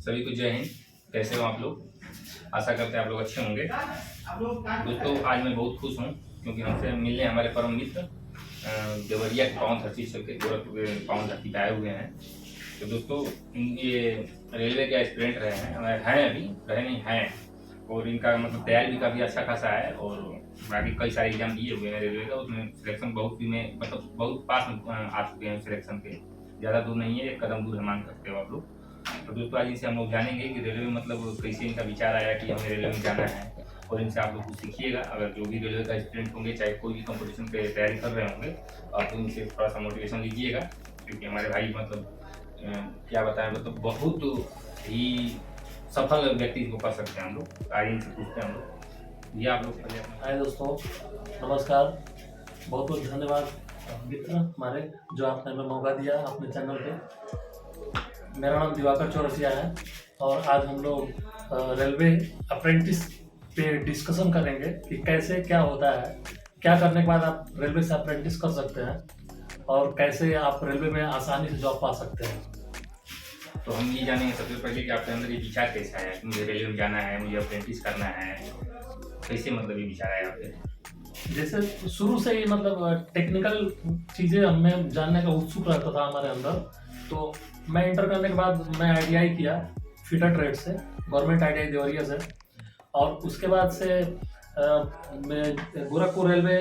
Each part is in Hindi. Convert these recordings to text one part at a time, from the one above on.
सभी को जय हिंद। कैसे हो आप लोग? आशा करते हैं आप लोग अच्छे होंगे। दोस्तों, आज मैं बहुत खुश हूँ क्योंकि हमसे मिलने हमारे परम मित्र देवरिया के पावन धरती से गोरखपुर के पावन धरती पे आए हुए हैं। तो दोस्तों, ये रेलवे के एस्पिरेंट रहे हैं अभी रहे नहीं हैं, और इनका मतलब तैयारी भी काफ़ी अच्छा खासा है और बाकी कई सारे एग्जाम दिए हुए हैं रेलवे का। उसमें सिलेक्शन बहुत ही में मतलब बहुत पास आ चुके हैं सिलेक्शन के, ज़्यादा दूर नहीं है, एक कदम दूर है मान सकते हो आप लोग। तो दोस्तों, आज इनसे हम लोग जानेंगे कि रेलवे मतलब कैसे इनका विचार आया कि हमें रेलवे में जाना है, और इनसे आप लोग कुछ सीखिएगा। अगर जो भी रेलवे का स्टूडेंट होंगे, चाहे कोई भी कंपटीशन की तैयारी कर रहे होंगे, आप लोग इनसे थोड़ा सा मोटिवेशन लीजिएगा, क्योंकि हमारे भाई मतलब क्या बताएं, मतलब बहुत ही सफल व्यक्ति को कर सकते हैं हम लोग। आइए इनसे पूछते हैं हम लोग। ये आप लोग पहले हाय दोस्तों, नमस्कार। बहुत बहुत धन्यवाद मित्र हमारे, जो आपने हमें मौका दिया अपने चैनल पे। मेरा नाम दिवाकर चौरसिया है और आज हम लोग रेलवे अप्रेंटिस पे डिस्कशन करेंगे कि कैसे क्या होता है, क्या करने के बाद आप रेलवे से अप्रेंटिस कर सकते हैं और कैसे आप रेलवे में आसानी से जॉब पा सकते हैं। तो हम ये जानेंगे सबसे पहले कि आपके अंदर ये विचार कैसा है कि मुझे रेलवे में जाना है, मुझे अप्रेंटिस करना है, कैसे मतलब ये विचार आया आपके? जैसे शुरू से ही मतलब टेक्निकल चीज़ें हमें जानने का उत्सुक रहता था हमारे अंदर। तो मैं इंटर करने के बाद मैं ITI किया फिटर ट्रेड से, गवर्नमेंट ITI देवरिया से। और उसके बाद से मैं गोरखपुर रेलवे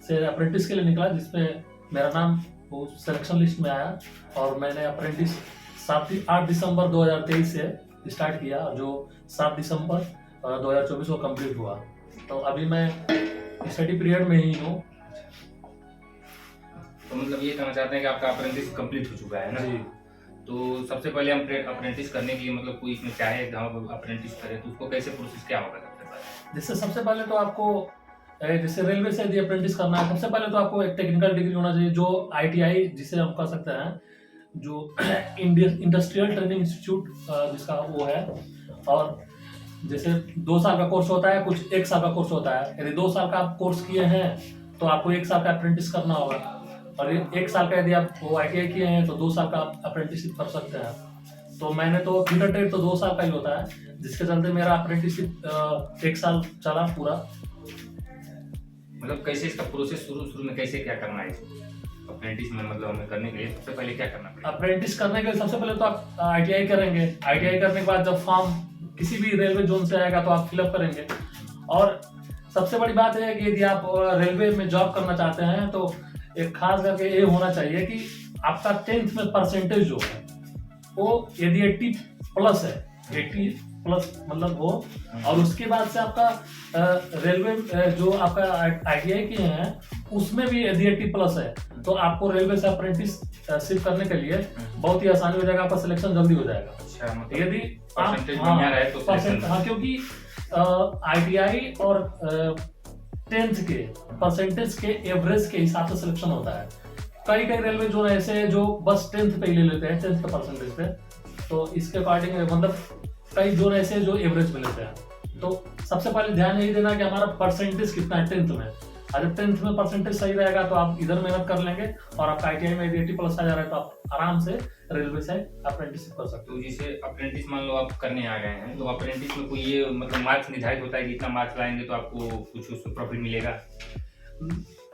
से अप्रेंटिस के लिए निकला, जिसमें मेरा नाम वो सिलेक्शन लिस्ट में आया और मैंने अप्रेंटिस 8 दिसंबर 2023 से स्टार्ट किया, जो 7 दिसंबर 2024 को कंप्लीट हुआ। तो अभी मैं स्टडी पीरियड में ही हूँ। तो मतलब ये कहना चाहते हैं कि आपका अप्रेंटिस कंप्लीट हो चुका है ना जी। तो सबसे पहले हम अप्रेंटिस करने के लिए मतलब कोई इसमें चाहे हम अप्रेंटिस करें तो उसको कैसे प्रोसेस क्या होगा सबसे पहले? जैसे सबसे पहले तो आपको जैसे रेलवे से यदि अप्रेंटिस करना है, सबसे पहले तो आपको एक टेक्निकल डिग्री होना चाहिए, जो ITI जिसे हम कह सकते हैं, जो इंडियन इंडस्ट्रियल ट्रेनिंग इंस्टीट्यूट जिसका वो है। और जैसे 2 साल का कोर्स होता है, कुछ 1 साल का कोर्स होता है। यदि 2 साल का आप कोर्स किए हैं तो आपको 1 साल का अप्रेंटिस करना होगा, और 1 साल का यदि आप वो ITI किए हैं तो 2 साल का आप अप्रेंटिसशिप कर सकते हैं। तो मैंने तो फिटर ट्रेड तो 2 साल का ही होता है, जिसके चलते मेरा अप्रेंटिसशिप 1 साल चला पूरा। मतलब कैसे इसका प्रोसेस शुरू में कैसे क्या करना है अप्रेंटिस में, मतलब हमें करने के लिए सबसे पहले क्या करना पड़ेगा? अप्रेंटिस करने के लिए सबसे पहले तो आप ITI करेंगे। ITI करने के बाद जब फॉर्म किसी भी रेलवे जोन से आएगा तो आप फिलअप करेंगे। और सबसे बड़ी बात है कि यदि आप रेलवे में जॉब करना चाहते हैं तो एक खास करके ये होना चाहिए कि आपका 10th में परसेंटेज जो है वो यदि 80 प्लस है, 80 प्लस मतलब वो, और उसके बाद से आपका रेलवे जो आपका ITI किए हैं उसमें भी यदि 80 प्लस है तो आपको रेलवे से अप्रेंटिसशिप करने के लिए बहुत ही आसानी हो जाएगा, आपका सिलेक्शन जल्दी हो जाएगा। अच्छा, मतलब यदि परसेंटेज बढ़िया रहे तो परसेंट, हाँ, क्योंकि ITI और 10th के परसेंटेज के एवरेज के हिसाब से सिलेक्शन होता है। कई रेलवे जोन ऐसे हैं जो बस 10th पे ही ले लेते हैं, 10th के परसेंटेज पे। तो इसके अकॉर्डिंग मतलब कई जोन ऐसे हैं जो एवरेज में लेते हैं। तो सबसे पहले ध्यान यही देना कि हमारा परसेंटेज कितना है 10th में। अगर 10th में परसेंटेज सही रहेगा तो आप इधर मेहनत कर लेंगे, और आपका ITI में 80 प्लस आ जा रहा है तो आप आराम से रेलवे से अप्रेंटिसशिप कर सकते हो। तो जैसे अप्रेंटिस मान लो आप करने आ गए हैं, तो अप्रेंटिस में कोई ये मतलब मार्क्स निर्धारित होता है कि इतना मार्क्स लाएंगे तो आपको कुछ उससे प्रॉफिट मिलेगा?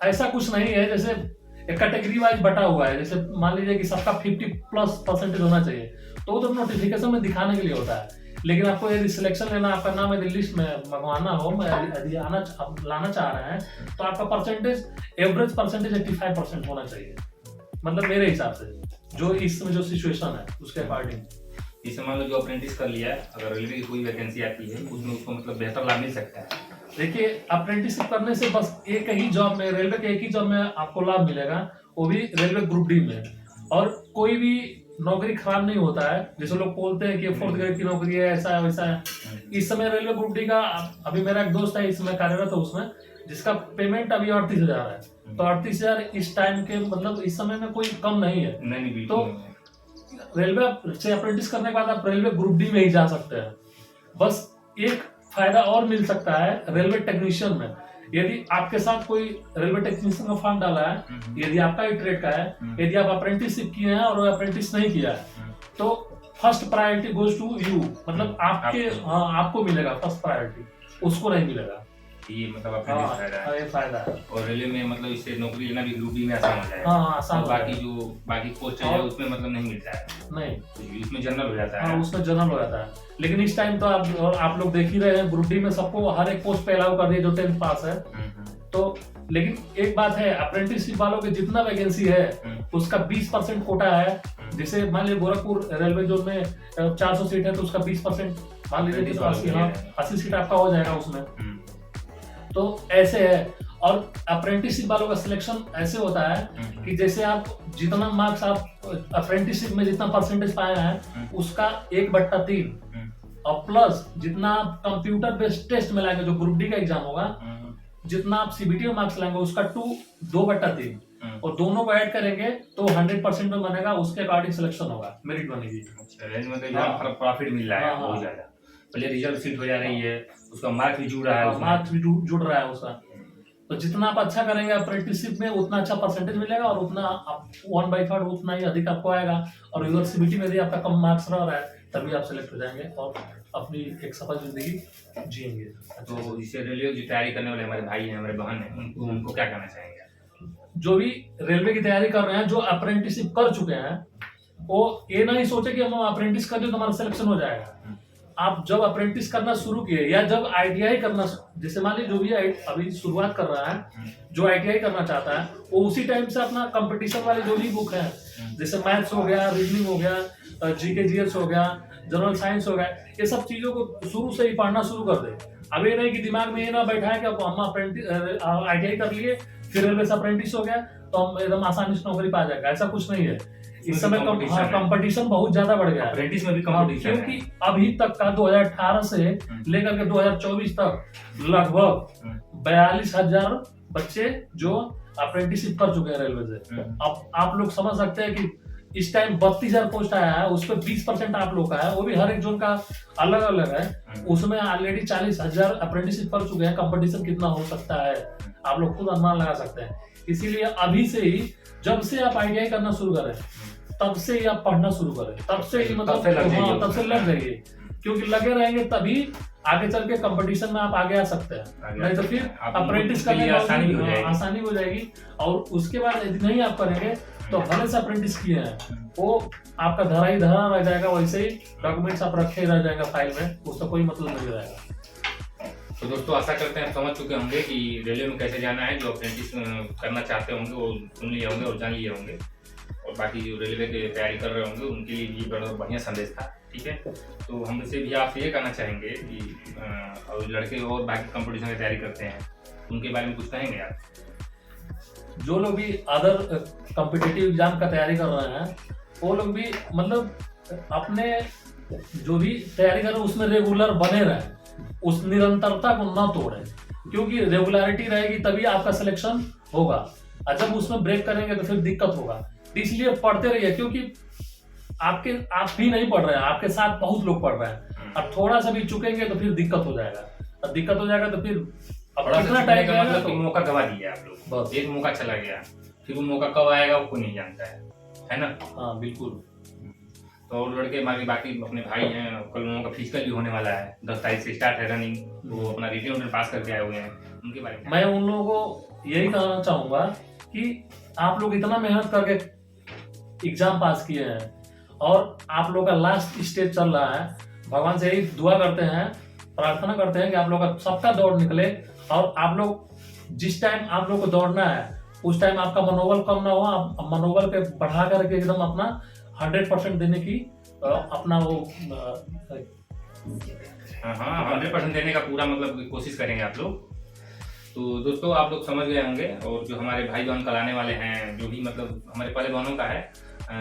ऐसा कुछ नहीं है। जैसे एक कैटेगरी वाइज बटा हुआ है, जैसे मान लीजिए कि सबका 50 प्लस परसेंटेज होना चाहिए, तो वो तो नोटिफिकेशन में दिखाने के लिए होता है। लेकिन आपको यदि सिलेक्शन लेना, आपका नाम यदि लिस्ट में मंगवाना हो, यदि लाना चाह रहे हैं, तो आपका परसेंटेज एवरेज परसेंटेज 85% होना चाहिए, मतलब मेरे हिसाब से, जो इसमें जो सिचुएशन है उसके अकॉर्डिंग। इसे मान लो जो अप्रेंटिस कर लिया है, अगर रेलवे की कोई वैकेंसी आती है उसमें उसको मतलब बेहतर लाभ मिल सकता है? देखिए, अप्रेंटिसशिप करने से बस एक ही जॉब में, रेलवे के एक ही जॉब में आपको लाभ मिलेगा, वो भी रेलवे ग्रुप डी में। और कोई भी नौकरी खराब नहीं होता है, जैसे लोग बोलते हैं कि 4th ग्रेड की नौकरी है, ऐसा है वैसा है। इस समय रेलवे ग्रुप डी का, अभी मेरा एक दोस्त है इसमें कार्यरत है उसमें, जिसका पेमेंट अभी 38,000 है। तो 38,000 इस टाइम के मतलब इस समय में कोई कम नहीं है। नहीं, तो रेलवे से अप्रेंटिस करने के बाद आप रेलवे ग्रुप डी में ही जा सकते हैं। बस एक फायदा और मिल सकता है रेलवे टेक्नीशियन में, यदि आपके साथ कोई रेलवे टेक्नीशियन का फॉर्म डाला है, यदि आपका ही ट्रेड का है, यदि आप अप्रेंटिसशिप किए हैं और अप्रेंटिस नहीं किया है, तो first priority goes to you, मतलब आपके, हाँ आपको मिलेगा फर्स्ट प्रायोरिटी, उसको नहीं मिलेगा। ये मतलब अपने लिए फायदा है। ये फायदा है। और रेलवे में मतलब इससे नौकरी लेना भी ग्रुप डी में आसान हो जाएगा। हाँ आसान और हो जाएगा। बाकी जो बाकी पोस्ट है उसमें मतलब नहीं मिलता है, नहीं इसमें जनरल हो जाता है। हाँ उसमें जनरल हो जाता है। लेकिन इस टाइम तो आप लोग देख ही रहे हैं, ग्रुप डी में सबको हर एक पोस्ट पे अलाउ कर दिया जो 10th पास है। तो लेकिन एक बात है, अप्रेंटिसशिप वालों के जितना वैकेंसी है उसका 20% कोटा है। जैसे मान लीजिए गोरखपुर रेलवे जोन में 400 सीट है तो उसका 20% मान लीजिए कि 80 सीट आपका हो जाएगा उसमें। तो ऐसे है। और अप्रेंटिसशिप वालों का सिलेक्शन ऐसे होता है कि जैसे आप जितना मार्क्स आप अप्रेंटिसशिप में जितना परसेंटेज पाए हैं उसका 1/3 और प्लस जितना आप कंप्यूटर बेस्ड टेस्ट में लाएंगे जो ग्रुप डी का एग्जाम होगा, जितना आप सीबीटी में मार्क्स लाएंगे उसका 2/3 और दोनों को ऐड करेंगे तो 100% में बनेगा, उसके अकॉर्डिंग सिलेक्शन होगा, मेरिट बनेगी। अच्छा, मतलब प्रॉफिट मिल रहा है बहुत ज्यादा। पहले रिजल्ट सीट हो जा रही है, उसका मार्क भी जुड़ रहा है, मार्क्स भी जुड़ रहा है उसका। तो जितना आप अच्छा करेंगे अप्रेंटिसशिप में उतना अच्छा परसेंटेज मिलेगा और उतना 1/3 उतना ही अधिक आपको आएगा। और इधर सीबीटी में भी आपका कम मार्क्स रह रहा है तभी आप सेलेक्ट हो जाएंगे और अपनी एक सफल जिंदगी जिएंगे। तो जिसे रेलवे की तैयारी करने वाले हमारे भाई हैं, हमारे बहन हैं, उनको क्या कहना चाहेंगे? जो भी रेलवे की तैयारी कर रहे हैं, जो अप्रेंटिसशिप कर चुके हैं, वो ये नहीं सोचे कि हम अप्रेंटिस कर दे तो हमारा सिलेक्शन हो जाएगा। आप जब अप्रेंटिस करना शुरू किए या जब आईटीआई करना, जैसे मान लीजिए जो भी अभी शुरुआत कर रहा है, जो आईटीआई करना चाहता है वो उसी टाइम से अपना कंपटीशन वाले जो भी बुक है, जैसे मैथ्स हो गया, रीजनिंग हो गया, जीके जीएस हो गया, जनरल साइंस हो गया, ये सब चीजों को शुरू से ही पढ़ना शुरू कर दे। अब ये नहीं कि दिमाग में ये ना बैठा है कि अब हम आईटीआई कर लिए फिर रेलवे से अप्रेंटिस हो गया तो हम एकदम आसानी से नौकरी पा जाएगा, ऐसा कुछ नहीं है। इस समय कंपटीशन बहुत ज्यादा बढ़ गया है, अप्रेंटिस में भी कंपटीशन है। क्योंकि अभी तक का 2018 से लेकर के 2024 तक लगभग 42,000 बच्चे जो अप्रेंटिसशिप कर चुके हैं रेलवे से। अब आप लोग समझ सकते हैं कि इस टाइम 32,000 पोस्ट आया है, उस पर 20% आप लोग का है, वो भी हर एक जोन का अलग अलग है। उसमें ऑलरेडी 40,000 अप्रेंटिसशिप कर चुके हैं। कंपटीशन कितना हो सकता है आप लोग खुद अनुमान लगा सकते हैं। इसीलिए अभी से ही जब से आप आईटीआई करना शुरू करें तब से ही आप पढ़ना शुरू करें, तब से ही मतलब तब से लग जाइए, क्योंकि लगे रहेंगे तभी आगे चल के कंपटीशन में आप आगे आ सकते हैं। नहीं तो फिर अप्रेंटिस करने में आसानी हो जाएगी। और उसके बाद यदि नहीं आप करेंगे तो भले से अप्रेंटिस किए हैं वो आपका धरा ही धरा रह जाएगा, वैसे ही डॉक्यूमेंट्स आप रखे रह जाएगा फाइल में, उसका कोई मतलब नहीं रहेगा। तो दोस्तों आशा करते हैं समझ चुके होंगे कि रेलवे में कैसे जाना है। जो अप्रेंटिस करना चाहते होंगे वो सुन लिए होंगे और जान लिए होंगे, और बाकी जो रेलवे की तैयारी कर रहे होंगे उनके लिए भी बड़ा बढ़िया संदेश था। ठीक है, तो हम से भी आपसे ये कहना चाहेंगे कि और लड़के और बाकी कंपटीशन की तैयारी करते हैं उनके बारे में कुछ कहेंगे आप? जो लोग भी अदर कॉम्पिटिटिव एग्जाम का तैयारी कर रहे हैं वो लोग भी मतलब अपने जो भी तैयारी कर रहे हैं उसमें रेगुलर बने रहें, उस निरंतरता को न तोड़ें, क्योंकि रेगुलरिटी रहेगी तभी आपका सिलेक्शन होगा। और जब उसमें ब्रेक करेंगे तो फिर दिक्कत होगा। इसलिए पढ़ते रहिए, क्योंकि आप भी नहीं पढ़ रहे हैं, आपके साथ बहुत लोग पढ़ रहे हैं। अब थोड़ा सा भी चुकेंगे तो फिर दिक्कत हो जाएगा, और दिक्कत हो जाएगा तो फिर अब कितना टाइम का मतलब तो मौका गवा दिया आप लोग, बस एक मौका चला गया, फिर वो मौका कब आएगा वो कोई नहीं जानता है ना? हाँ बिल्कुल। तो और लड़के बाकी अपने भाई हैं, कल उनका फिजिकल भी होने वाला है, 10 तारीख से स्टार्ट है रनिंग, वो अपना रिटन पास करके आए हुए हैं, उनके बारे में मैं उन लोगों को यही कहना चाहूंगा कि आप लोग इतना मेहनत करके एग्जाम पास किए हैं और आप लोग का लास्ट स्टेज चल रहा है। भगवान से यही दुआ करते हैं, प्रार्थना करते हैं कि आप लोग का सबका दौड़ निकले, और आप लोग जिस टाइम आप लोग को दौड़ना है उस टाइम आपका मनोबल कम ना हो, आप मनोबल पे बढ़ा करके एकदम अपना 100% देने की अपना वो 100% देने का पूरा मतलब कोशिश करेंगे आप लोग। तो दोस्तों आप लोग समझ गए होंगे, और जो हमारे भाई बहन कल आने वाले हैं, जो भी मतलब हमारे पहले बहनों का है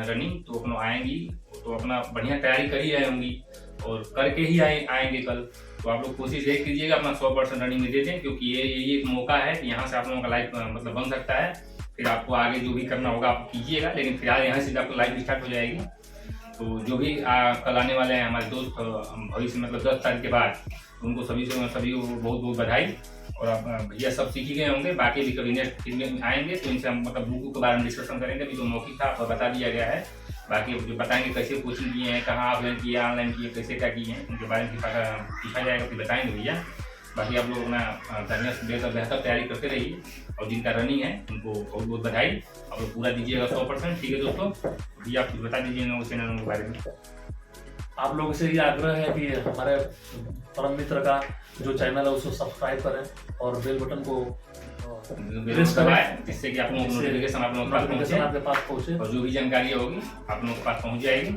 रनिंग, तो अपना आएंगी तो अपना बढ़िया तैयारी कर ही रहे होंगी और करके ही आएंगे कल। तो आप लोग कोशिश यही कीजिएगा अपना 100% रनिंग में दे दें, क्योंकि ये एक मौका है कि यहाँ से आप लोगों का लाइफ मतलब बन सकता है। फिर आपको आगे जो भी करना होगा आप कीजिएगा, लेकिन फिलहाल यहाँ से आपको लाइफ स्टार्ट हो जाएगी। तो जो भी कल आने वाले हैं हमारे दोस्त भविष्य मतलब 10 तारीख के बाद, उनको सभी को बहुत बहुत बधाई। और आप भैया सब सीख ही गए होंगे, बाकी भी कभी नेक्स्ट में आएंगे तो इनसे हम मतलब बुक के बारे में डिस्कशन करेंगे। अभी जो मौखिक था आपको बता दिया गया है, बाकी जो बताएंगे कैसे कोचिंग किए हैं, कहाँ ऑफलाइन किए, ऑनलाइन किए, कैसे क्या किए हैं, उनके बारे में पूछा जाएगा, फिर बताएंगे भैया। बाकी आप लोग अपना करने से बेहतर तैयारी करते रहिए, और जिनका रनिंग है उनको बहुत बहुत बधाई, आप लोग पूरा दीजिएगा 100%। ठीक है दोस्तों, भैया आप कुछ बता दीजिए लोगों चैनल के बारे में। आप लोगों से ये आग्रह है कि हमारे परम मित्र का जो चैनल है उसको सब्सक्राइब करें और बेल बटन को प्रेस करें, जिससे कि आप लोगों को नोटिफिकेशन आप लोगों के आपके पास पहुंचे और जो भी जानकारी होगी आप लोगों के पास पहुंच जाएगी।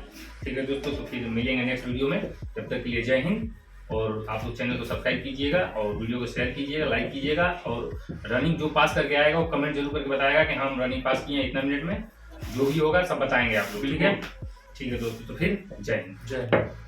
ठीक है दोस्तों, तो फिर मिलेंगे नेक्स्ट वीडियो में, तब तक के लिए जय हिंद। और आप लोग चैनल को सब्सक्राइब कीजिएगा और वीडियो को शेयर कीजिएगा, लाइक कीजिएगा, और रनिंग जो पास करके आएगा वो कमेंट जरूर करके बताएगा कि हम रनिंग पास किए हैं इतना मिनट में, जो भी होगा सब बताएंगे आप लोग। ठीक है दोस्तों, तो फिर जय हिंद। जय हिंद।